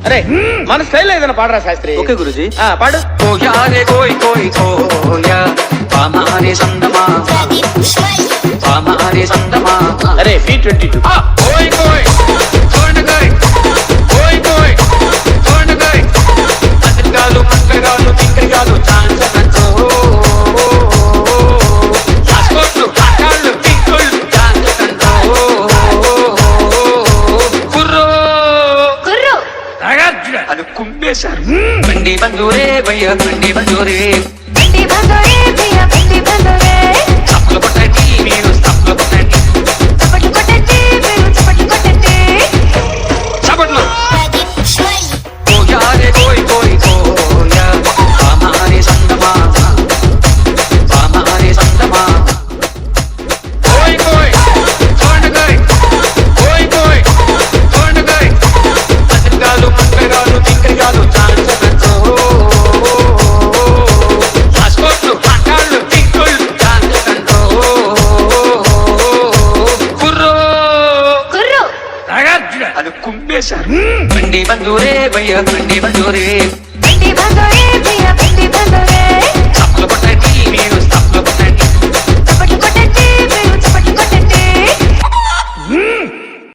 అరే మన స్టైల్ ఏదైనా పాడరా శాస్త్రి. ఓకే గురుజీ. పాడు. కోయారే కోయ్ కోయ్ కోయా పామారే సందమా పామారే సందమా. అరే P22. కోయ్ కోయ్ కోయ్ కోయ్ కోయ్ కోయ్ అదిగాలు మంగగాలు తింగగాలు చాంచనంతో ఆస్కోట్లు కాళ్ళు తింకుళ్ళు చాంచనంతో కుర్రో కుర్రో నాగార్జున అది కుంభేశారు. బండి బంజూరే భయ్య బండి బంజూరే చప్పలు కొట్టండి మీరు చప్పలు కొట్టండి చప్పట్లు. కోయారే కోయ్ కోయ్ కోయా పామారే సందమా పామారే సందమా. కోయ్ కోయ్ కోయ్ కోయ్ కోయ్ కోయ్ అదిగాలు మంగగాలు తింగగాలు చాంచనంతో ఆస్కోట్లు కాళ్ళు తింకుళ్ళు చాంచనంతో కుర్రో కుర్రో నాగార్జున అది కుంభేశారు. బండి బంజూరే భయ్య బండి బంజూరే